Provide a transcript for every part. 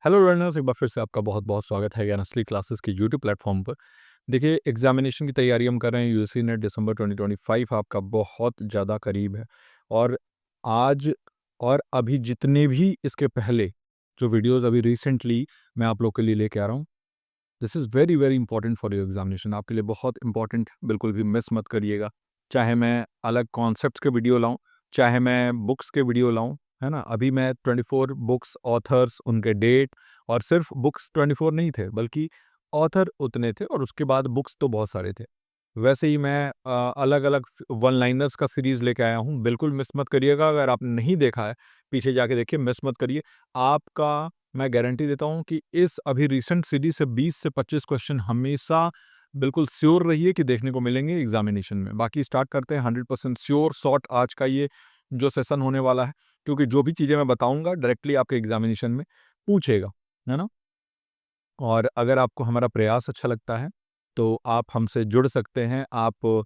Hello learners, एक बार फिर से आपका बहुत बहुत स्वागत है ज्ञान असली क्लासेस के यूट्यूब प्लेटफॉर्म पर। देखिए, एग्जामिनेशन की तैयारी हम कर रहे हैं। यूएससी नेट दिसंबर 2025 आपका बहुत ज़्यादा करीब है। और आज और अभी जितने भी इसके पहले जो वीडियोस अभी रिसेंटली मैं आप लोग के लिए लेके आ रहा हूँ, this is very very important for your examination. आपके लिए बहुत इंपॉर्टेंट, बिल्कुल भी मिस मत करिएगा। चाहे मैं अलग कॉन्सेप्ट्स के वीडियो लाऊं, चाहे मैं बुक्स के वीडियो लाऊं, है ना। अभी मैं 24 बुक्स, ऑथर्स, उनके डेट, और सिर्फ बुक्स 24 नहीं थे, बल्कि ऑथर उतने थे, और उसके बाद बुक्स तो बहुत सारे थे। वैसे ही मैं अलग अलग वन लाइनर्स का सीरीज़ लेके आया हूँ। बिल्कुल मिस मत करिएगा। अगर आपने नहीं देखा है, पीछे जाके देखिए, मिस मत करिए। आपका मैं गारंटी देता हूँ कि इस अभी रिसेंट सीरीज से 20 से 25 क्वेश्चन हमेशा बिल्कुल श्योर रहिए कि देखने को मिलेंगे एग्जामिनेशन में। बाकी स्टार्ट करते हैं। 100% श्योर शॉर्ट आज का ये जो सेशन होने वाला है, क्योंकि जो भी चीज़ें मैं बताऊंगा डायरेक्टली आपके एग्जामिनेशन में पूछेगा, है ना। और अगर आपको हमारा प्रयास अच्छा लगता है तो आप हमसे जुड़ सकते हैं। आप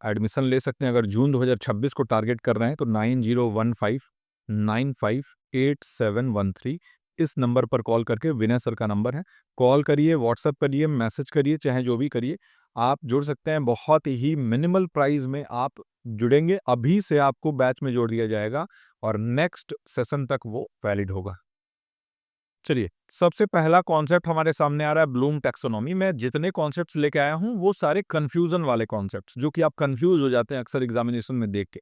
एडमिशन ले सकते हैं। अगर जून 2026 को टारगेट कर रहे हैं तो 9015958713 इस नंबर पर कॉल करके, विनय सर का नंबर है, कॉल करिए, व्हाट्सएप करिए, मैसेज करिए, चाहे जो भी करिए, आप जुड़ सकते हैं। बहुत ही मिनिमल प्राइस में आप जुड़ेंगे। अभी से आपको बैच में जोड़ दिया जाएगा और नेक्स्ट सेशन तक वो वैलिड होगा। चलिए, सबसे पहला कॉन्सेप्ट हमारे सामने आ रहा है ब्लूम टैक्सोनॉमी। मैं जितने कॉन्सेप्ट्स लेके आया हूं वो सारे कंफ्यूजन वाले कॉन्सेप्ट्स, जो कि आप कंफ्यूज हो जाते हैं अक्सर एग्जामिनेशन में देख के।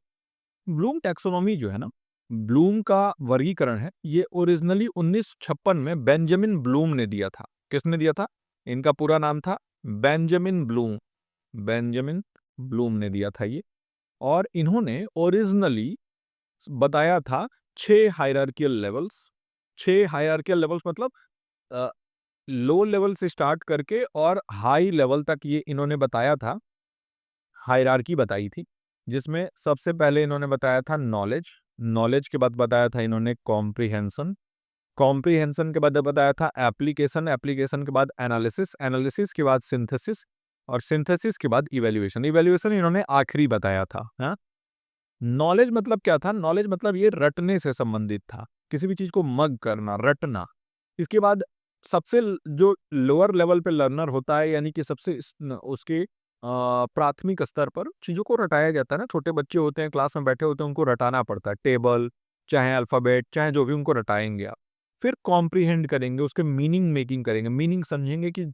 ब्लूम टैक्सोनॉमी जो है ना, ब्लूम का वर्गीकरण है, ये ओरिजिनली 1956 में बेंजामिन ब्लूम ने दिया था। किसने दिया था? इनका पूरा नाम था बेंजामिन ब्लूम। बेंजामिन ब्लूम ने दिया था ये। और इन्होंने ओरिजिनली बताया था 6 हायरार्कियल लेवल्स। 6 हायरार्कियल लेवल्स मतलब लो लेवल से स्टार्ट करके और हाई लेवल तक ये इन्होंने बताया था, हायरार्की बताई थी। जिसमें सबसे पहले इन्होंने बताया था नॉलेज। नॉलेज के बाद बताया था इन्होंने कॉम्प्रिहेंशन। कॉम्प्रिहेंशन के बाद बताया था एप्लीकेशन। एप्लीकेशन के बाद एनालिसिस। एनालिसिस के बाद सिंथेसिस। और सिंथेसिस के बाद इवेल्युएशन। इवेल्युएशन इन्होंने आखिरी बताया था। हाँ, नॉलेज मतलब क्या था? नॉलेज मतलब ये रटने से संबंधित था, किसी भी चीज को मग करना, रटना। इसके बाद सबसे जो लोअर लेवल पे लर्नर होता है, यानी कि सबसे उसके प्राथमिक स्तर पर चीजों को रटाया जाता है ना। छोटे बच्चे होते हैं, क्लास में बैठे होते हैं, उनको रटाना पड़ता है। टेबल, चाहे अल्फाबेट, चाहे जो भी, उनको रटाएंगे आप। फिर कॉम्प्रीहेंड करेंगे, उसके मीनिंग मेकिंग करेंगे, मीनिंग समझेंगे कि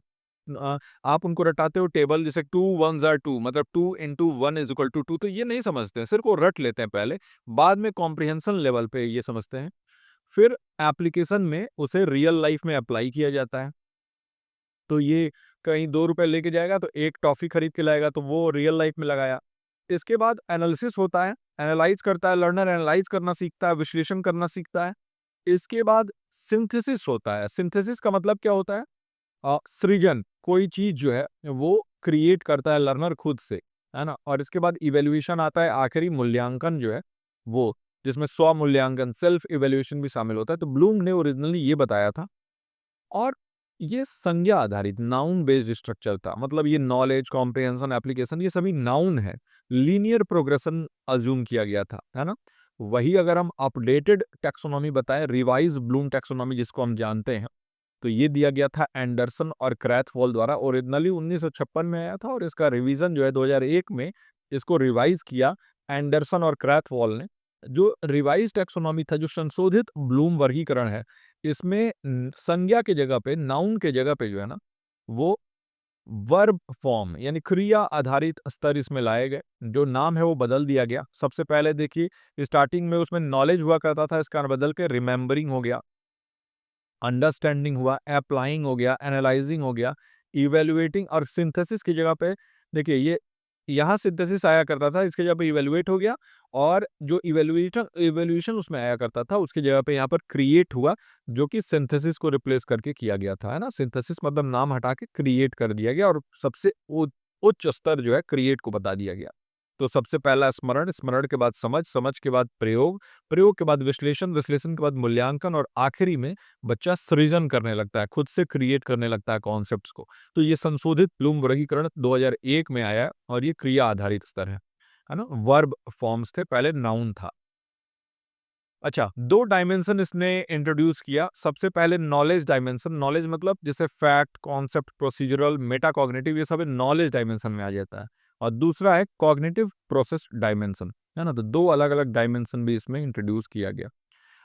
आप उनको रटाते हो। टेबल जैसे 2 1s are 2, मतलब 2 into 1 is equal to 2, तो ये नहीं समझते हैं, सिर्फ वो रट लेते हैं पहले। बाद में कॉम्प्रिहेंशन लेवल पे ये समझते हैं। फिर एप्लीकेशन में उसे रियल लाइफ में अप्लाई किया जाता है। तो ये कहीं 2 रुपए लेके जाएगा तो एक टॉफी खरीद के लाएगा, तो वो रियल लाइफ में लगाया। इसके बाद एनालिसिस होता है, एनालाइज करता है, लर्नर एनालाइज करना सीखता है, विश्लेषण करना सीखता है। इसके बाद सिंथेसिस होता है। सिंथेसिस का मतलब क्या होता है? सृजन, कोई चीज जो है वो क्रिएट करता है लर्नर खुद से, है ना। और इसके बाद इवेल्युएशन आता है, आखिरी मूल्यांकन जो है वो, जिसमें स्व मूल्यांकन, सेल्फ इवेल्युएशन भी शामिल होता है। तो ब्लूम ने ओरिजिनली ये बताया था। और ये संज्ञा आधारित नाउन बेस्ड स्ट्रक्चर था। मतलब ये नॉलेज, कॉम्प्रिहेंशन, एप्लीकेशन, ये सभी नाउन है। लीनियर प्रोग्रेशन अज्यूम किया गया था, है ना। वही अगर हम अपडेटेड टैक्सोनॉमी बताएं, रिवाइज ब्लूम टैक्सोनॉमी जिसको हम जानते हैं, तो ये दिया गया था एंडरसन और क्रैथवॉल द्वारा। ओरिजिनली 1956 में आया था, और इसका रिवीजन जो है 2001 में इसको रिवाइज किया एंडरसन और क्रैथवॉल ने। जो रिवाइज टैक्सोनॉमी था, जो संशोधित ब्लूम वर्गीकरण है, इसमें संज्ञा के जगह पे, नाउन के जगह पे जो है ना, वो वर्ब फॉर्म यानी क्रिया आधारित स्तर इसमें लाए गए। जो नाम है वो बदल दिया गया। सबसे पहले देखिए, स्टार्टिंग में उसमें नॉलेज हुआ करता था, इसका बदल के रिमेंबरिंग हो गया, अंडरस्टैंडिंग हुआ, अप्लाइंग हो गया, एनालाइजिंग हो गया, इवेल्युएटिंग। और सिंथेसिस की जगह पे देखिए, ये यहाँ सिंथेसिस आया करता था, इसके जगह पे इवेल्युएट हो गया। और जो इवेल्युएशन इवेल्युएशन उसमें आया करता था, उसकी जगह पे यहाँ पर क्रिएट हुआ, जो कि सिंथेसिस को रिप्लेस करके किया गया था, है ना। सिंथेसिस मतलब नाम हटा के क्रिएट कर दिया गया, और सबसे उच्च स्तर जो है क्रिएट को बता दिया गया। तो सबसे पहला स्मरण, स्मरण के बाद समझ, समझ के बाद प्रयोग, प्रयोग के बाद विश्लेषण, विश्लेषण के बाद मूल्यांकन, और आखिरी में बच्चा सृजन करने लगता है, खुद से क्रिएट करने लगता है कॉन्सेप्ट्स को। तो ये संशोधित ब्लूम वर्गीकरण 2001 में आया, और ये क्रिया आधारित स्तर है ना। वर्ब फॉर्म्स थे, पहले नाउन था। अच्छा, 2 डायमेंशन इसने इंट्रोड्यूस किया। सबसे पहले नॉलेज डायमेंशन, नॉलेज मतलब जैसे फैक्ट, कॉन्सेप्ट, प्रोसीजरल, मेटाकॉग्निटिव, ये सब नॉलेज डायमेंशन में आ जाता है। और दूसरा है कॉग्निटिव प्रोसेस डायमेंशन, है ना? तो 2 अलग-अलग डायमेंशन भी इसमें इंट्रोड्यूस किया गया।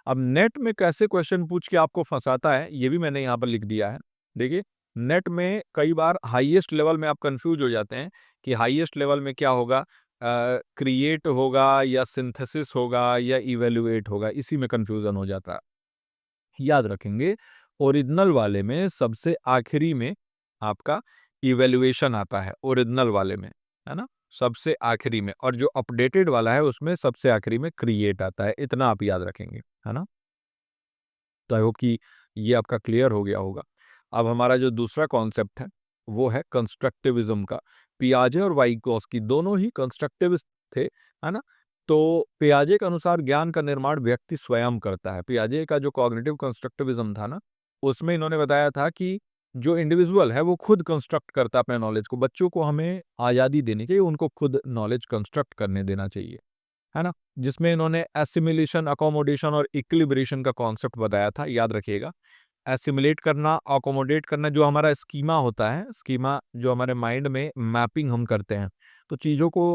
अब नेट में कैसे क्वेश्चन पूछ के आपको फँसाता है, ये भी मैंने यहाँ पर लिख दिया है। देखिए, नेट में कई बार हाईएस्ट लेवल में आप कन्फ्यूज़ हो जाते हैं कि हाईएस्ट लेवल में क्या होगा, क्रिएट होगा या सिंथेसिस होगा या इवैल्यूएट होगा, इसी में कन्फ्यूज़न हो जाता है। याद रखेंगे, ओरिजिनल वाले में सबसे आखिरी में आपका इवैल्यूएशन आता है, ओरिजिनल वाले में, है ना? सबसे आखिरी में, और जो अपडेटेड वाला है उसमें सबसे आखिरी में क्रिएट आता है, इतना आप याद रखेंगे, है ना? तो आई होप कि ये आपका क्लियर हो गया होगा। अब हमारा जो दूसरा कॉन्सेप्ट है, वो है कंस्ट्रक्टिविज़्म का। पियाजे और वाइगोस्की दोनों ही कंस्ट्रक्टिविस्ट थे, है ना? तो पियाजे के अनुसार ज्ञान का निर्माण व्यक्ति स्वयं करता है। पियाजे का जो कॉग्निटिव कंस्ट्रक्टिविज़्म था ना, उसमें इन्होंने बताया था कि जो इंडिविजुअल है वो खुद कंस्ट्रक्ट करता है अपने नॉलेज को। बच्चों को हमें आज़ादी देनी चाहिए, उनको खुद नॉलेज कंस्ट्रक्ट करने देना चाहिए। है ना? जिसमें इन्होंने एसिमिलेशन, अकोमोडेशन और इक्विलिब्रेशन का कॉन्सेप्ट बताया था, याद रखिएगा। एसिमिलेट करना, अकोमोडेट करना, जो हमारा स्कीमा होता है, स्कीमा जो हमारे माइंड में मैपिंग हम करते हैं, तो चीज़ों को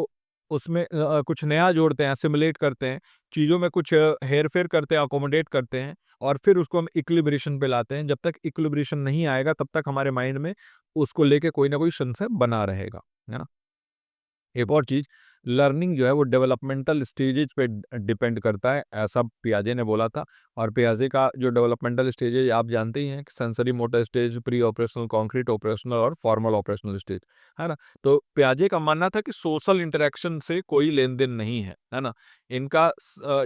उसमें कुछ नया जोड़ते हैं, एसिमिलेट करते हैं, चीज़ों में कुछ हेर-फेर करते हैं, अकोमोडेट करते हैं और फिर उसको हम इक्विलिब्रेशन पे लाते हैं। जब तक इक्विलिब्रेशन नहीं आएगा, तब तक हमारे माइंड में उसको लेके कोई ना कोई संशय बना रहेगा। है ना? एक और चीज़, लर्निंग जो है वो डेवलपमेंटल स्टेजेज पे डिपेंड करता है, ऐसा पियाजे ने बोला था। और पियाजे का जो डेवलपमेंटल स्टेजेज आप जानते ही हैं कि sensory motor stage, pre operational, concrete operational और फॉर्मल ऑपरेशनल स्टेज, है ना? तो पियाजे का मानना था कि सोशल इंटरेक्शन से कोई लेन-देन नहीं है ना? इनका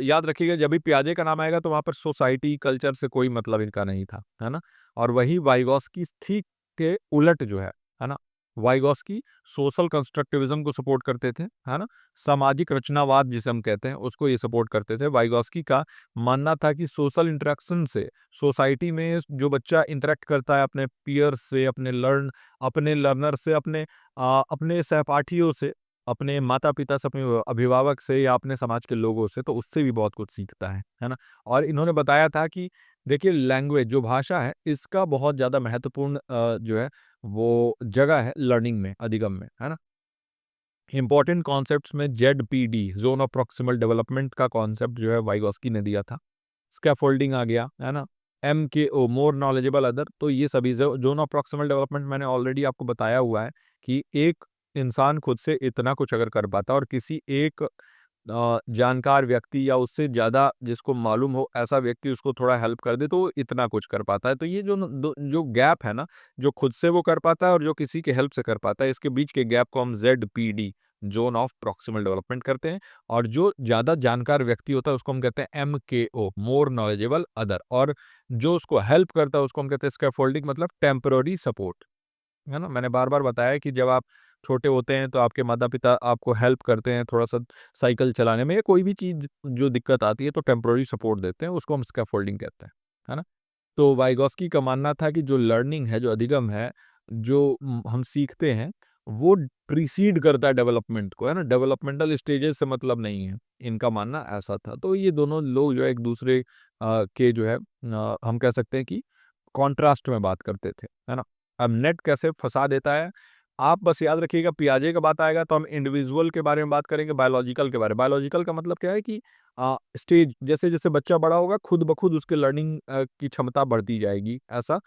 याद रखिएगा, जब भी पियाजे का नाम आएगा तो वहाँ पर सोसाइटी, कल्चर से कोई मतलब इनका नहीं था, है ना? और वही वाइगोस्की ठीक के उलट जो है ना? वाइगोस्की सोशल कंस्ट्रक्टिविज्म को सपोर्ट करते थे, है ना? सामाजिक रचनावाद जिसे हम कहते हैं, उसको ये सपोर्ट करते थे। वाइगोस्की का मानना था कि सोशल इंटरेक्शन से, सोसाइटी में जो बच्चा इंटरेक्ट करता है अपने पीयर्स से, अपने लर्नर से, अपने सहपाठियों से, अपने माता-पिता से, अपने अभिभावक से या अपने समाज के लोगों से, तो उससे भी बहुत कुछ सीखता है ना? और इन्होंने बताया था कि देखिए, लैंग्वेज जो भाषा है, इसका बहुत ज़्यादा महत्वपूर्ण जो है वो जगह है लर्निंग में, अधिगम में, है ना? इम्पोर्टेंट कॉन्सेप्ट्स में ज़ेडपीडी, ज़ोन ऑफ प्रॉक्सिमल डेवलपमेंट का कॉन्सेप्ट जो है वाइगोस्की ने दिया था। स्कैफोल्डिंग आ गया, है ना? एमकेओ, मोर नॉलेजेबल अदर, तो ये सभी ज़ोन ऑफ प्रॉक्सिमल डेवलपमेंट मैंने ऑलरेडी आपको बताया हुआ है कि एक इंसान खुद से इतना कुछ अगर कर पाता है और किसी एक जानकार व्यक्ति या उससे ज़्यादा जिसको मालूम हो ऐसा व्यक्ति उसको थोड़ा हेल्प कर दे तो वो इतना कुछ कर पाता है। तो ये जो गैप है ना, जो खुद से वो कर पाता है और जो किसी की हेल्प से कर पाता है, इसके बीच के गैप को हम ज़ेडपीडी, ज़ोन ऑफ प्रॉक्सिमल डेवलपमेंट करते हैं। और जो ज़्यादा जानकार व्यक्ति होता है उसको हम कहते हैं एमकेओ, मोर नॉलेजेबल अदर। और जो उसको हेल्प करता है उसको हम कहते हैं स्कैफोल्डिंग, मतलब टेम्पररी सपोर्ट। है ना? मैंने बार-बार बताया कि जब आप छोटे होते हैं तो आपके माता-पिता आपको हेल्प करते हैं थोड़ा-सा साइकिल चलाने में या कोई भी चीज़ जो दिक्कत आती है तो टेम्परेरी सपोर्ट देते हैं, उसको हम स्कैफोल्डिंग कहते हैं। है ना? तो वाइगोस्की का मानना था कि जो लर्निंग है, जो अधिगम है, जो हम सीखते हैं, वो प्रीसीड करता है डेवलपमेंट को, है ना? डेवलपमेंटल स्टेजेस से मतलब नहीं है, इनका मानना ऐसा था। तो ये दोनों लोग जो है एक-दूसरे के जो है हम कह सकते हैं कि कॉन्ट्रास्ट में बात करते थे, है ना? अब नेट कैसे फँसा देता है, आप बस याद रखिएगा, पियाजे का बात आएगा तो हम इंडिविजुअल के बारे में बात करेंगे, बायोलॉजिकल के बारे में। बायोलॉजिकल का मतलब क्या है कि स्टेज जैसे-जैसे बच्चा बड़ा होगा, खुद ब खुद उसके लर्निंग की क्षमता बढ़ती जाएगी। ऐसा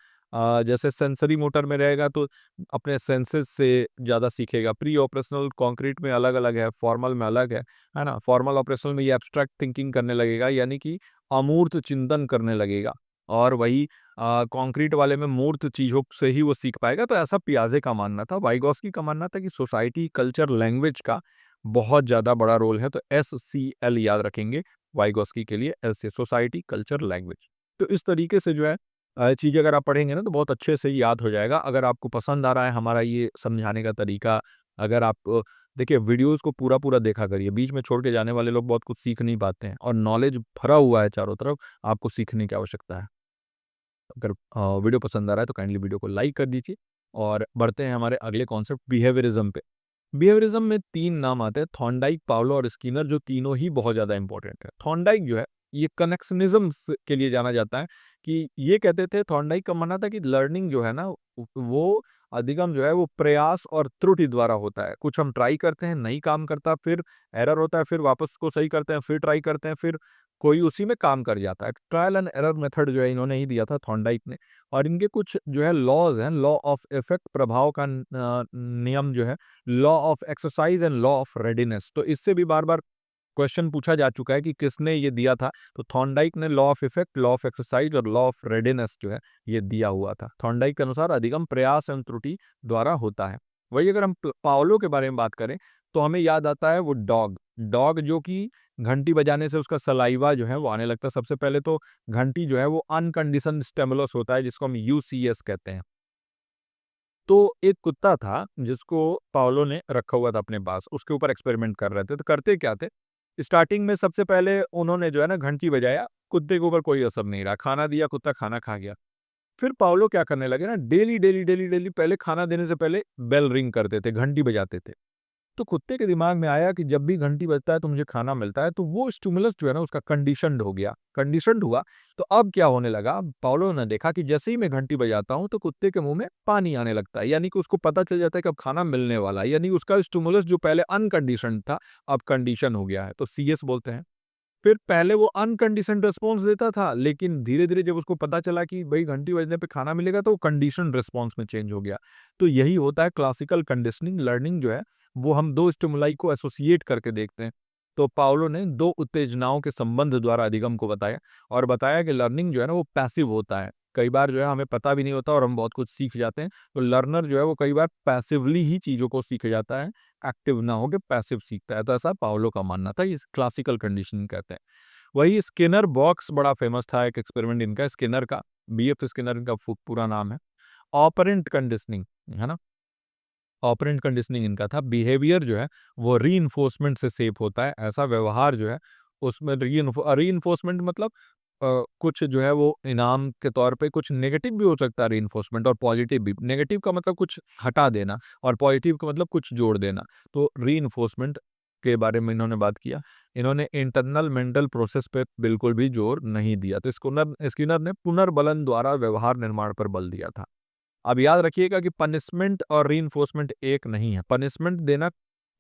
जैसे सेंसरी मोटर में रहेगा तो अपने सेंसेस से ज़्यादा सीखेगा। प्री ऑपरेशनल कंक्रीट में अलग-अलग है, फॉर्मल में अलग है ना? फॉर्मल ऑपरेशनल में ये एब्स्ट्रैक्ट थिंकिंग करने लगेगा, यानी कि अमूर्त चिंतन करने लगेगा। और वही कंक्रीट वाले में मूर्त चीज़ों से ही वो सीख पाएगा, तो ऐसा पियाजे का मानना था। वाइगोस्की का मानना था कि सोसाइटी, कल्चर, लैंग्वेज का बहुत ज़्यादा बड़ा रोल है, तो एससीएल याद रखेंगे वाइगोस्की के लिए, एस से सोसाइटी, कल्चर, लैंग्वेज। तो इस तरीके से जो है चीज़ें अगर आप पढ़ेंगे ना तो बहुत अच्छे से याद हो जाएगा। अगर आपको पसंद आ रहा है हमारा ये समझाने का तरीका, अगर आप देखिए वीडियोज़ को पूरा-पूरा देखा करिए, बीच में छोड़ के जाने वाले लोग बहुत कुछ सीख नहीं पाते हैं और नॉलेज भरा हुआ है चारों तरफ, आपको सीखने की आवश्यकता है। अगर वीडियो पसंद आ रहा है तो काइंडली वीडियो को लाइक कर दीजिए और बढ़ते हैं हमारे अगले कॉन्सेप्ट बिहेवियरिज्म पे। बिहेवियरिज्म में 3 नाम आते हैं, थॉर्नडाइक, पावलो और स्किनर, जो तीनों ही बहुत ज़्यादा इंपॉर्टेंट है। थॉर्नडाइक जो है ये कनेक्शनिज़्म्स के लिए जाना जाता है कि ये कहते थे, थॉर्नडाइक का मानना था कि लर्निंग जो है ना, वो अधिगम जो है वो प्रयास और त्रुटि द्वारा होता है। कुछ हम ट्राई करते हैं, नहीं काम करता, फिर एरर होता है, फिर वापस उसको सही करते हैं, फिर ट्राई करते हैं, फिर कोई उसी में काम कर जाता है। ट्रायल एंड एरर मेथड जो है इन्होंने ही दिया था थॉर्नडाइक ने। और इनके कुछ जो है लॉज़ हैं, लॉ ऑफ इफेक्ट, प्रभाव का नियम जो है, law of exercise and law of readiness. तो इससे भी बार-बार क्वेश्चन पूछा जा चुका है कि किसने ये दिया था, तो थॉर्नडाइक ने law of effect, law of exercise और लॉ ऑफ रेडीनेस जो है ये दिया हुआ था। थॉर्नडाइक के अनुसार अधिगम प्रयास एवं त्रुटि द्वारा होता है। वही अगर हम पावलो के बारे में बात करें तो हमें याद आता है वो डॉग। डॉग जो कि घंटी बजाने से उसका सलाइवा जो है वो आने लगता है। सबसे पहले तो घंटी जो है वो अनकंडीशनड स्टिमुलस होता है, जिसको हम यूसीएस कहते हैं। तो एक कुत्ता था जिसको पाओलो ने रखा हुआ था अपने पास, उसके ऊपर एक्सपेरिमेंट कर रहे थे। तो करते क्या थे, स्टार्टिंग में सबसे पहले उन्होंने जो है ना घंटी बजाया, कुत्ते के ऊपर कोई असर नहीं रहा, खाना दिया, कुत्ता खाना खा गया। फिर पाओलो क्या करने लगे ना, डेली डेली डेली डेली पहले खाना देने से पहले बेल रिंग करते थे, घंटी बजाते थे। तो कुत्ते के दिमाग में आया कि जब भी घंटी बजता है तो मुझे खाना मिलता है, तो वो स्टिमुलस जो है ना उसका कंडीशन्ड हो गया, कंडीशन्ड हुआ। तो अब क्या होने लगा, पाउलो ने देखा कि जैसे ही मैं घंटी बजाता हूँ तो कुत्ते के मुंह में पानी आने लगता है, यानी कि उसको पता चल जाता है कि अब खाना मिलने वाला है, यानी उसका स्टिमुलस जो पहले अनकंडीशन्ड था अब कंडीशन हो गया है, तो सीएस बोलते हैं। फिर पहले वो अनकंडीशन्ड रिस्पॉन्स देता था, लेकिन धीरे-धीरे जब उसको पता चला कि भई घंटी बजने पे खाना मिलेगा, तो वो कंडीशन्ड रिस्पॉन्स में चेंज हो गया। तो यही होता है क्लासिकल कंडीशनिंग। लर्निंग जो है, वो हम 2 स्टिमुलाई को एसोसिएट करके देखते हैं। तो पाउलो ने 2 उत्तेजनाओं के संबंध द्वारा अधिगम को बताया और बताया कि लर्निंग जो है ना, वो पैसिव होता है। कई बार जो है हमें पता भी नहीं होता और हम बहुत कुछ सीख जाते हैं। तो लर्नर जो है वो कई बार पैसिवली ही चीज़ों को सीख जाता है, एक्टिव ना होके पैसिव सीखता है। तो ऐसा पाउलो का मानना था, इस क्लासिकल कंडीशनिंग कहते हैं। वही स्किनर बॉक्स बड़ा फेमस था, एक एक्सपेरिमेंट इनका स्किनर का, बीएफ स्किनर इनका पूरा नाम है। ऑपरेंट कंडीशनिंग, है ना? ऑपरेंट कंडीशनिंग इनका था। बिहेवियर जो है वो रीइंफोर्समेंट से शेप होता है। ऐसा व्यवहार जो है उसमें रीइंफोर्समेंट मतलब कुछ जो है वो इनाम के तौर पे, कुछ नेगेटिव भी हो सकता है रीइंफोर्समेंट और पॉजिटिव भी। नेगेटिव का मतलब कुछ हटा देना और पॉजिटिव का मतलब कुछ जोड़ देना। तो रीइंफोर्समेंट के बारे में इन्होंने बात किया। इन्होंने इंटरनल मेंटल प्रोसेस पे बिल्कुल भी जोर नहीं दिया। तो स्किनर ने पुनर्बलन द्वारा व्यवहार निर्माण पर बल दिया था। अब याद रखिएगा कि पनिशमेंट और रीइंफोर्समेंट एक नहीं है। पनिशमेंट देना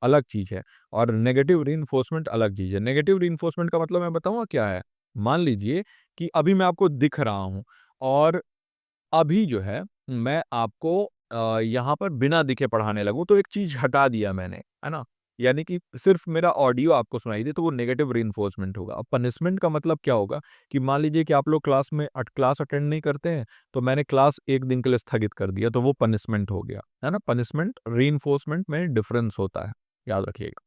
अलग चीज़ है और नेगेटिव रीइंफोर्समेंट अलग चीज़ है। नेगेटिव रीइंफोर्समेंट का मतलब मैं बताऊँगा क्या है? मान लीजिए कि अभी मैं आपको दिख रहा हूँ और अभी जो है मैं आपको यहाँ पर बिना दिखे पढ़ाने लगूँ, तो एक चीज़ हटा दिया मैंने, है ना? यानी कि सिर्फ़ मेरा ऑडियो आपको सुनाई दे, तो वो नेगेटिव रीइंफोर्समेंट होगा। अब पनिशमेंट का मतलब क्या होगा कि मान लीजिए कि आप लोग क्लास अटेंड नहीं करते हैं, तो मैंने क्लास 1 दिन के लिए स्थगित कर दिया, तो वो पनिशमेंट हो गया, है ना? पनिशमेंट, रीइंफोर्समेंट में डिफ़रेंस होता है, याद रखिएगा।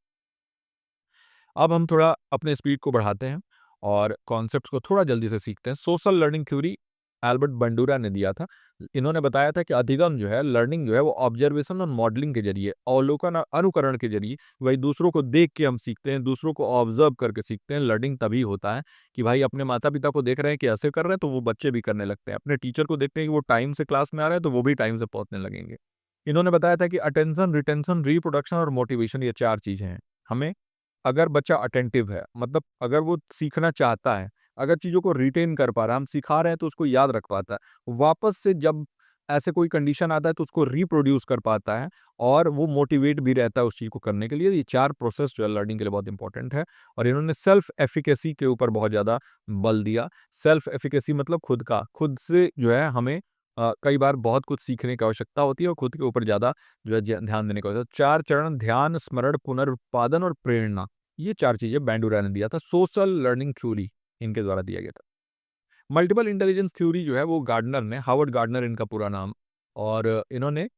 अब हम थोड़ा अपने स्पीड को बढ़ाते हैं और कॉन्सेप्ट्स को थोड़ा जल्दी से सीखते हैं। Social learning theory Albert Bandura ने दिया था। इन्होंने बताया था कि अधिगम जो है, लर्निंग जो है वो ऑब्जर्वेशन और मॉडलिंग के ज़रिए, अवलोकन और अनुकरण के ज़रिए, वही दूसरों को देख के हम सीखते हैं, दूसरों को ऑब्ज़र्व करके सीखते हैं। लर्निंग तभी होता है कि भाई अपने माता-पिता को देख रहे हैं कि ऐसे कर रहे हैं, तो वो बच्चे भी करने लगते हैं। अपने टीचर को देखते हैं कि वो टाइम से क्लास में आ रहे हैं, तो वो भी टाइम से पहुँचने लगेंगे। इन्होंने बताया था कि अटेंशन, रिटेंशन, रिप्रोडक्शन और मोटिवेशन, ये 4 चीज़ें हैं। हमें, अगर बच्चा अटेंटिव है, मतलब अगर वो सीखना चाहता है, अगर चीज़ों को रिटेन कर पा रहा है, हम सिखा रहे हैं तो उसको याद रख पाता है। वापस से जब ऐसे कोई कंडीशन आता है तो उसको रिप्रोड्यूस कर पाता है और वो मोटिवेट भी रहता है उस चीज़ को करने के लिए। ये 4 प्रोसेस जो है लर्निंग के लिए बहुत इंपॉर्टेंट है और इन्होंने सेल्फ एफिकेसी के ऊपर बहुत ज़्यादा बल दिया। सेल्फ एफिकेसी मतलब खुद का, खुद से जो है हमें कई बार बहुत कुछ सीखने की आवश्यकता होती है और खुद के ऊपर ज़्यादा जो है ध्यान देने का होता है। 4 चरण: ध्यान, स्मरण, पुनरुत्पादन और प्रेरणा। ये 4 चीज़ें बैंडूरा ने दिया था। सोशल लर्निंग थ्योरी इनके द्वारा दिया गया था। मल्टीपल इंटेलिजेंस थ्योरी जो है वो गार्डनर ने, हावर्ड गार्डनर इनका पूरा नाम, और इन्होंने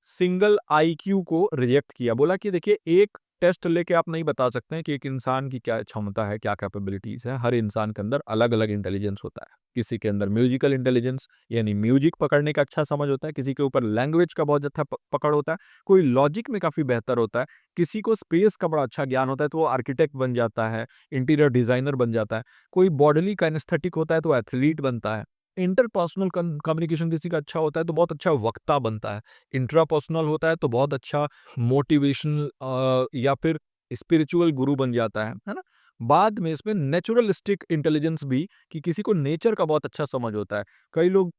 सिंगल आईक्यू को रिजेक्ट किया। बोला कि देखिए, एक टेस्ट लेके आप नहीं बता सकते हैं कि एक इंसान की क्या क्षमता है, क्या कैपेबिलिटीज़ है। हर इंसान के अंदर अलग-अलग इंटेलिजेंस होता है। किसी के अंदर म्यूजिकल इंटेलिजेंस यानी म्यूजिक पकड़ने का अच्छा समझ होता है, किसी के ऊपर लैंग्वेज का बहुत अच्छा पकड़ होता है, कोई लॉजिक में काफ़ी बेहतर होता है, किसी को स्पेस का बड़ा अच्छा ज्ञान होता है तो वो आर्किटेक्ट बन जाता है, इंटीरियर डिज़ाइनर बन जाता है, कोई बॉडीली काइनेस्थेटिक होता है तो एथलीट बनता है। इंटरपर्सनल कम्युनिकेशन किसी का अच्छा होता है तो बहुत अच्छा वक्ता बनता है। इंट्रापर्सनल होता है तो बहुत अच्छा मोटिवेशनल या फिर स्पिरिचुअल गुरु बन जाता है ना? बाद में इसमें नेचुरलिस्टिक इंटेलिजेंस भी, कि किसी को नेचर का बहुत अच्छा समझ होता है। कई लोग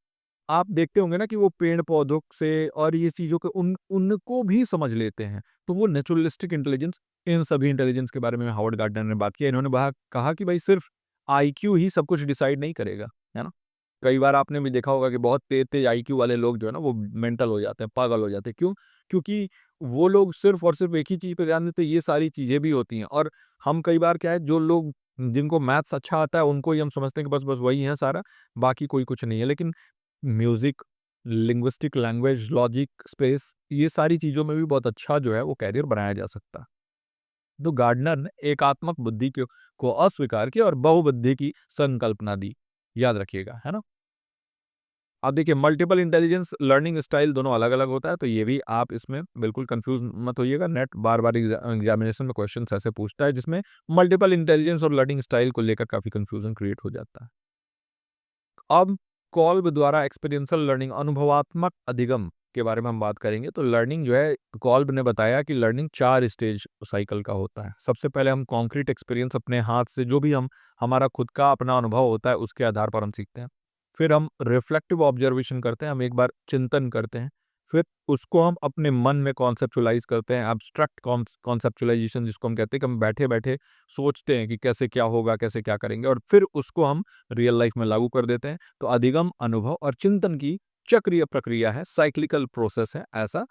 आप देखते होंगे ना कि वो पेड़-पौधों से और ये चीज़ों को उनको भी समझ लेते हैं। तो वो नेचुरलिस्टिक इंटेलिजेंस, इन सभी इंटेलिजेंस के बारे में हार्वर्ड गार्डनर ने बात की। इन्होंने कहा कि भाई सिर्फ़ आईक्यू ही सब कुछ डिसाइड नहीं करेगा, है ना? कई बार आपने भी देखा होगा कि बहुत तेज़-तेज़ आईक्यू वाले लोग जो है ना वो मेंटल हो जाते हैं, पागल हो जाते हैं। क्यों? क्योंकि वो लोग सिर्फ़ और सिर्फ़ एक ही चीज़ पे ध्यान देते हैं, ये सारी चीज़ें भी होती हैं। और हम कई बार क्या है, जो लोग जिनको मैथ्स अच्छा आता है उनको ही हम समझते हैं कि बस वही है सारा, बाकी कोई कुछ नहीं है। लेकिन music, linguistic, language, logic, space, ये सारी चीज़ों में भी बहुत अच्छा जो है वो करियर बनाया जा सकता है। तो गार्डनर ने एकात्मक बुद्धि को अस्वीकार किया और बहुबुद्धि की संकल्पना दी। याद रखिएगा, है ना? अब देखिए, मल्टीपल इंटेलिजेंस लर्निंग स्टाइल दोनों अलग-अलग होता है, तो ये भी आप इसमें बिल्कुल कन्फ्यूज़ मत होइएगा। नेट बार-बार एग्ज़ामिनेशन में क्वेश्चन्स ऐसे पूछता है जिसमें मल्टीपल इंटेलिजेंस और लर्निंग स्टाइल को लेकर काफ़ी कन्फ्यूज़न क्रिएट हो जाता है। अब कॉल्ब द्वारा एक्सपीरियंशियल लर्निंग, अनुभवात्मक अधिगम के बारे में हम बात करेंगे। तो लर्निंग जो है, कॉल्ब ने बताया कि लर्निंग 4 स्टेज साइकिल का होता है। सबसे पहले हम कॉन्क्रीट एक्सपीरियंस, अपने हाथ से जो भी हम हमारा खुद का अपना अनुभव होता है उसके आधार पर हम सीखते हैं। फिर हम रिफ्लेक्टिव ऑब्जर्वेशन करते हैं, हम एक बार चिंतन करते हैं। फिर उसको हम अपने मन में कॉन्सेप्चुअलाइज़ करते हैं, एब्स्ट्रैक्ट कॉन्सेप्चुअलाइज़ेशन जिसको हम कहते हैं, कि हम बैठे-बैठे सोचते हैं कि कैसे क्या होगा, कैसे क्या करेंगे, और फिर उसको हम रियल लाइफ में लागू कर देते हैं। तो अधिगम, अनुभव और चिंतन की चक्रीय प्रक्रिया है, साइक्लिकल प्रोसेस है, ऐसा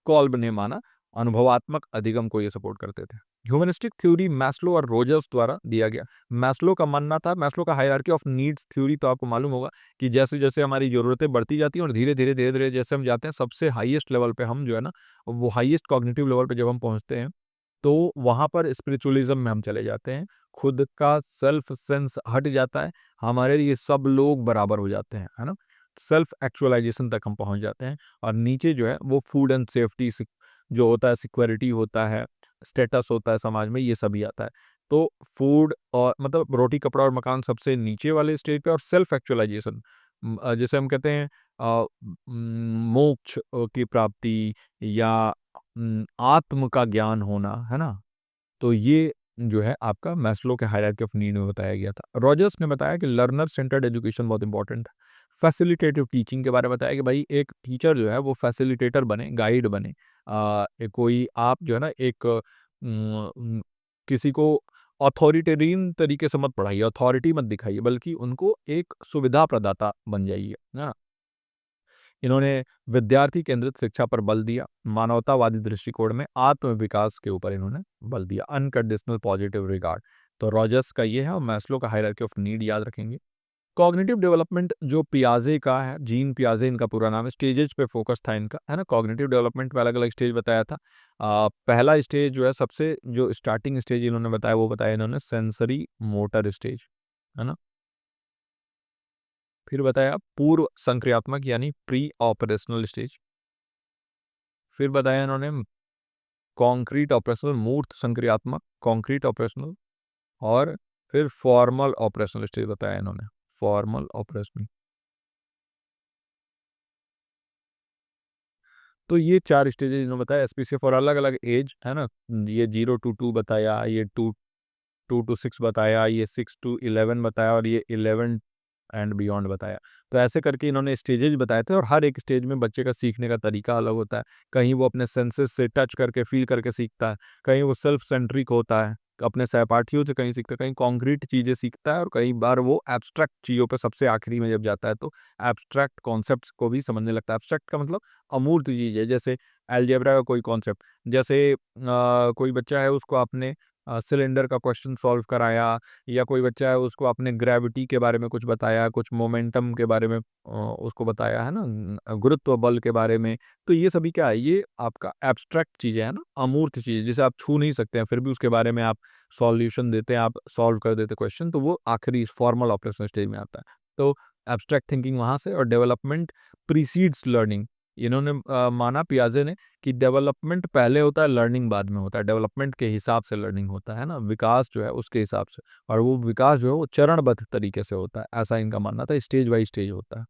कॉल्ब ने माना। अनुभवात्मक अधिगम को ये सपोर्ट करते थे। ह्यूमनिस्टिक थ्योरी मैस्लो और रोजर्स द्वारा दिया गया। मैस्लो का मानना था, मैस्लो का हायरार्की ऑफ नीड्स थ्योरी तो आपको मालूम होगा कि जैसे-जैसे हमारी ज़रूरतें बढ़ती जाती हैं और धीरे-धीरे, धीरे-धीरे जैसे हम जाते हैं सबसे हाईएस्ट लेवल पे, हम जो है ना, वो हाईएस्ट कॉग्निटिव लेवल पे जब हम पहुँचते हैं, तो वहाँ पर स्पिरिचुअलिज़्म में हम चले जाते हैं। खुद का सेल्फ सेंस हट जाता है, हमारे लिए सब लोग बराबर हो जाते हैं, है ना? सेल्फ एक्चुअलाइज़ेशन तक हम पहुँच जाते हैं। और नीचे जो है वो फूड एंड सेफ्टी जो होता है, सिक्योरिटी होता है, स्टेटस होता है समाज में, ये सभी आता है। तो फूड और मतलब रोटी, कपड़ा और मकान सबसे नीचे वाले स्टेज पे, और सेल्फ एक्चुअलाइज़ेशन जैसे हम कहते हैं मोक्ष की प्राप्ति या आत्म का ज्ञान होना, है ना? तो ये जो है आपका मैस्लो के हायरार्की ऑफ नीड में बताया गया था। रॉजर्स ने बताया कि लर्नर सेंटर्ड एजुकेशन बहुत इंपॉर्टेंट है। फैसिलिटेटिव टीचिंग के बारे में बताया कि भाई एक टीचर जो है वो फैसिलिटेटर बने, गाइड बने। कोई आप जो है ना एक किसी को अथॉरिटेरियन तरीके से मत पढ़ाइए, अथॉरिटी मत दिखाइए, बल्कि उनको एक सुविधा प्रदाता बन जाइए, है ना? इन्होंने विद्यार्थी केंद्रित शिक्षा पर बल दिया। मानवतावादी दृष्टिकोण में आत्म विकास के ऊपर इन्होंने बल दिया। Unconditional positive regard. तो रॉजर्स का ये है, और मैस्लो का हायरार्की ऑफ नीड याद रखेंगे। कॉग्निटिव डेवलपमेंट जो पियाजे का है, जीन पियाजे इनका पूरा नाम है, स्टेजेस पे फोकस था इनका, है ना? कॉग्निटिव डेवलपमेंट में अलग-अलग स्टेज बताया था। पहला स्टेज जो है, सबसे जो स्टार्टिंग स्टेज इन्होंने बताया, वो बताया इन्होंने सेंसरी मोटर स्टेज, है ना? फिर बताया पूर्व संक्रियात्मक यानी प्री ऑपरेशनल स्टेज। फिर बताया इन्होंने कॉन्क्रीट ऑपरेशनल, मूर्त संक्रियात्मक, कॉन्क्रीट ऑपरेशनल, और फिर फॉर्मल ऑपरेशनल स्टेज बताया इन्होंने, फॉर्मल ऑपरेशनल। तो ये 4 स्टेजेज़ इन्होंने बताया एसपीसीए फॉर अलग-अलग एज, है ना? ये 0 टू 2 बताया, ये 2 टू 6 बताया, ये 6 टू 11 बताया, और ये 11 एंड बियॉन्ड बताया। तो ऐसे करके इन्होंने स्टेजेज़ बताए थे, और हर एक स्टेज में बच्चे का सीखने का तरीका अलग होता है। कहीं वो अपने सेंसेस से टच करके, फ़ील करके सीखता है, कहीं वो सेल्फ सेंट्रिक होता है, अपने सहपाठियों से कहीं सीखता है, कहीं कॉन्क्रीट चीज़ें सीखता है, और कई बार वो एब्स्ट्रैक्ट चीज़ों पे सबसे आखिरी में जब जाता है तो एब्स्ट्रैक्ट कॉन्सेप्ट्स को भी समझने लगता है। एब्स्ट्रैक्ट का मतलब अमूर्त चीज़ है, जैसे अलजेब्रा का कोई कॉन्सेप्ट, जैसे कोई बच्चा है उसको आपने सिलेंडर का क्वेश्चन सॉल्व कराया, या कोई बच्चा है उसको आपने ग्रेविटी के बारे में कुछ बताया, कुछ मोमेंटम के बारे में उसको बताया, है ना? गुरुत्व बल के बारे में। तो ये सभी क्या है? ये आपका एब्स्ट्रैक्ट चीज़ें हैं ना, अमूर्त चीज़ें जिसे आप छू नहीं सकते हैं, फिर भी उसके बारे में आप सॉल्यूशन देते हैं, आप सॉल्व कर देते हैं क्वेश्चन, तो वो आखिरी फॉर्मल ऑपरेशनल स्टेज में आता है। तो एब्स्ट्रैक्ट थिंकिंग वहाँ से, और डेवलपमेंट प्रीसीड्स लर्निंग। इन्होंने माना, पियाजे ने, कि डेवलपमेंट पहले होता है, लर्निंग बाद में होता है। डेवलपमेंट के हिसाब से लर्निंग होता है ना? विकास जो है उसके हिसाब से, और वो विकास जो है वो चरणबद्ध तरीके से होता है, ऐसा इनका मानना था, स्टेज बाय स्टेज होता है।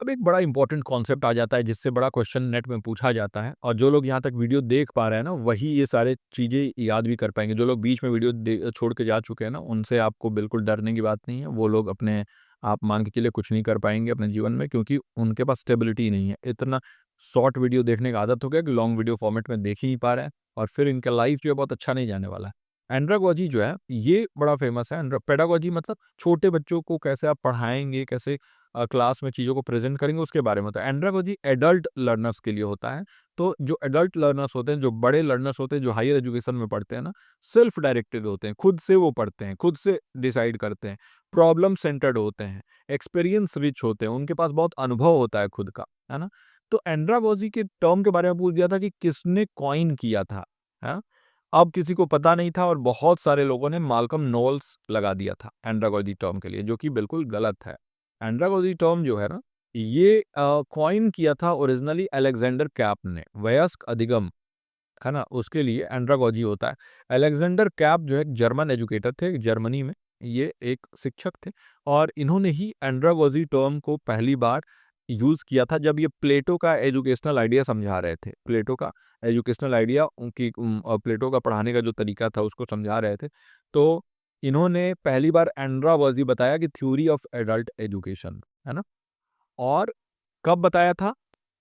अब एक बड़ा इंपॉर्टेंट कॉन्सेप्ट आ जाता है जिससे बड़ा क्वेश्चन नेट में पूछा जाता है, और जो लोग यहाँ तक वीडियो देख पा रहे हैं ना, वही ये सारे चीज़ें याद भी कर पाएंगे। जो लोग बीच में वीडियो छोड़ के जा चुके हैं ना, उनसे आपको बिल्कुल डरने की बात नहीं है। वो लोग अपने आप मान के चलिए कुछ नहीं कर पाएंगे अपने जीवन में, क्योंकि उनके पास स्टेबिलिटी नहीं है। इतना शॉर्ट वीडियो देखने का आदत हो गया कि लॉन्ग वीडियो फॉर्मेट में देख ही नहीं पा रहे हैं, और फिर इनका लाइफ जो है बहुत अच्छा नहीं जाने वाला है। एंड्रागोजी जो है ये बड़ा फेमस है। पेडागोजी मतलब छोटे बच्चों को कैसे आप पढ़ाएंगे, कैसे क्लास में चीज़ों को प्रेजेंट करेंगे, उसके बारे में होता है। एंड्रागोजी एडल्ट लर्नर्स के लिए होता है। तो जो एडल्ट लर्नर्स होते हैं, जो बड़े लर्नर्स होते हैं, जो हायर एजुकेशन में पढ़ते हैं ना, सेल्फ डायरेक्टेड होते हैं, खुद से वो पढ़ते हैं, खुद से डिसाइड करते हैं, प्रॉब्लम सेंटर्ड होते हैं, एक्सपीरियंस रिच होते हैं, उनके पास बहुत अनुभव होता है खुद का, है ना। तो एंड्रागोजी के टर्म के बारे में पूछ दिया था कि किसने कॉइन किया था, है। अब किसी को पता नहीं था, और बहुत सारे लोगों ने माल्कम नोल्स लगा दिया था एंड्रागोजी टर्म के लिए, जो कि बिल्कुल गलत है। एंड्रागोजी टर्म जो है ना, ये कॉइन किया था ओरिजिनली अलेक्जेंडर कैप ने, वयस्क अधिगम, है ना, उसके लिए एंड्रागोजी होता है। अलेक्जेंडर कैप जो है एक जर्मन एजुकेटर थे, जर्मनी में ये एक शिक्षक थे, और इन्होंने ही एंड्रागोजी टर्म को पहली बार यूज़ किया था जब ये प्लेटो का एजुकेशनल आइडिया समझा रहे थे। प्लेटो का एजुकेशनल आइडिया उनकी प्लेटो का पढ़ाने का जो तरीका था उसको समझा रहे थे। तो इन्होंने पहली बार एंड्रागोजी बताया कि थ्योरी ऑफ एडल्ट एजुकेशन, है ना। और कब बताया था?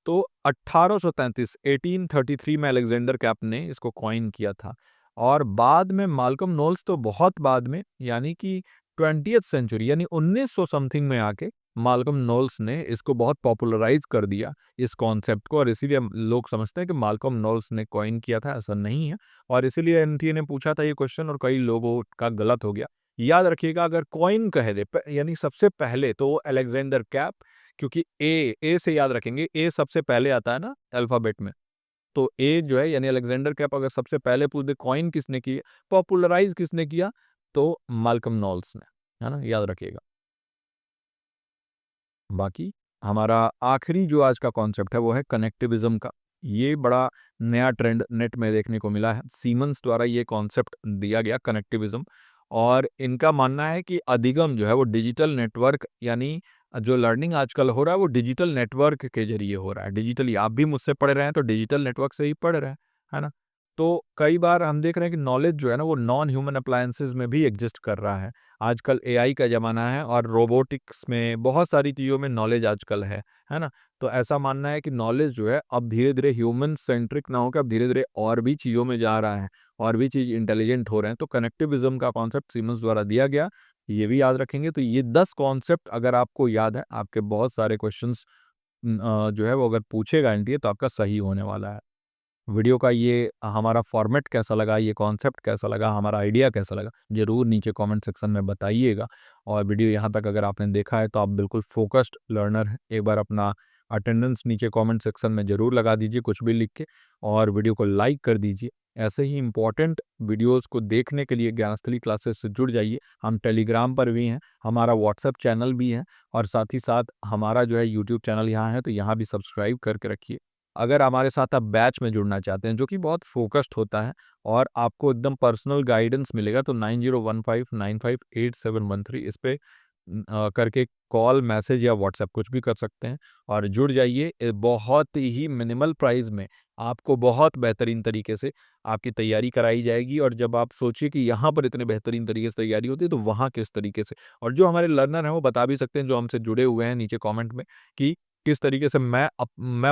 तो 1833 1833 में अलेक्जेंडर कैप ने इसको कॉइन किया था, और बाद में माल्कम नोल्स तो बहुत बाद में, यानी कि 20th सेंचुरी यानी 1900 समथिंग में आके माल्कम नोल्स ने इसको बहुत पॉपुलराइज कर दिया इस कॉन्सेप्ट को, और इसीलिए लोग समझते हैं कि माल्कम नोल्स ने कॉइन किया था। ऐसा नहीं है, और इसीलिए एनटीए ने पूछा था ये क्वेश्चन, और कई लोगों का गलत हो गया। याद रखिएगा, अगर कॉइन कह दे यानी सबसे पहले, तो अलेक्जेंडर कैप, क्योंकि ए से याद रखेंगे, ए सबसे पहले आता है ना अल्फाबेट में। तो ए जो है यानी अलेक्जेंडर कैप अगर सबसे पहले पूछ दे कॉइन किसने की, पॉपुलराइज किसने किया, तो माल्कम नोल्स ने, है ना, याद रखिएगा। बाकी हमारा आखिरी जो आज का कॉन्सेप्ट है वो है कनेक्टिविज्म का। ये बड़ा नया ट्रेंड नेट में देखने को मिला है। सीमंस द्वारा ये कॉन्सेप्ट दिया गया कनेक्टिविज्म, और इनका मानना है कि अधिगम जो है वो डिजिटल नेटवर्क, यानी जो लर्निंग आजकल हो रहा है वो डिजिटल नेटवर्क के जरिए हो रहा है। डिजिटली आप भी मुझसे पढ़ रहे हैं तो डिजिटल नेटवर्क से ही पढ़ रहे हैं, है ना। तो कई बार हम देख रहे हैं कि नॉलेज जो है ना वो नॉन ह्यूमन अप्लायंसेस में भी एग्जिस्ट कर रहा है। आजकल एआई का ज़माना है, और रोबोटिक्स में बहुत सारी चीज़ों में नॉलेज आजकल है ना? तो ऐसा मानना है कि नॉलेज जो है अब धीरे-धीरे ह्यूमन सेंट्रिक ना होकर अब धीरे-धीरे और भी चीज़ों में जा रहा है, और भी चीज़ इंटेलिजेंट हो रहे हैं। तो कनेक्टिविज़्म का कॉन्सेप्ट सीमंस द्वारा दिया गया, ये भी याद रखेंगे। तो ये 10 कॉन्सेप्ट अगर आपको याद है, आपके बहुत सारे क्वेश्चंस जो है वो अगर पूछेगा एनटीए तो आपका सही होने वाला है। वीडियो का ये हमारा फॉर्मेट कैसा लगा, ये कॉन्सेप्ट कैसा लगा, हमारा आइडिया कैसा लगा, ज़रूर नीचे कमेंट सेक्शन में बताइएगा। और वीडियो यहाँ तक अगर आपने देखा है तो आप बिल्कुल फोकस्ड लर्नर हैं। एक बार अपना अटेंडेंस नीचे कमेंट सेक्शन में ज़रूर लगा दीजिए कुछ भी लिख के, और वीडियो को लाइक कर दीजिए। ऐसे ही इम्पोर्टेंट वीडियोज़ को देखने के लिए ज्ञानस्थली क्लासेस से जुड़ जाइए। हम टेलीग्राम पर भी हैं, हमारा व्हाट्सएप चैनल भी है, और साथ ही साथ हमारा जो है यूट्यूब चैनल यहाँ है, तो यहाँ भी सब्सक्राइब करके रखिए। अगर हमारे साथ आप बैच में जुड़ना चाहते हैं, जो कि बहुत फ़ोकस्ड होता है और आपको एकदम पर्सनल गाइडेंस मिलेगा, तो 9015958713 इस पे करके कॉल, मैसेज या व्हाट्सएप कुछ भी कर सकते हैं, और जुड़ जाइए। बहुत ही मिनिमल प्राइस में आपको बहुत बेहतरीन तरीके से आपकी तैयारी कराई जाएगी, और जब आप सोचिए कि यहाँ पर इतने बेहतरीन तरीके से तैयारी होती है, तो वहाँ किस तरीके से। और जो हमारे लर्नर हैं, वो बता भी सकते हैं, जो हमसे जुड़े हुए हैं, नीचे कमेंट में, कि किस तरीके से मैं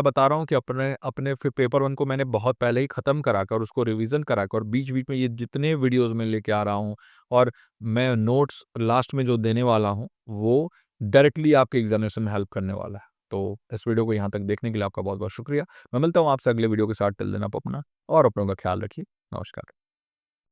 बता रहा हूँ कि अपने अपने पेपर 1 को मैंने बहुत पहले ही ख़त्म करा कर, उसको रिवीज़न करा कर, और बीच-बीच में ये जितने वीडियोज़ मैं लेके आ रहा हूँ, और मैं नोट्स लास्ट में जो देने वाला हूँ, वो डायरेक्टली आपके एग्ज़ामिनेशन में हेल्प करने वाला है। तो इस वीडियो को यहाँ तक देखने के लिए आपका बहुत-बहुत शुक्रिया। मैं मिलता हूँ आपसे अगले वीडियो के साथ। टिल देन आप अपना और अपनों का ख़्याल रखिए। नमस्कार।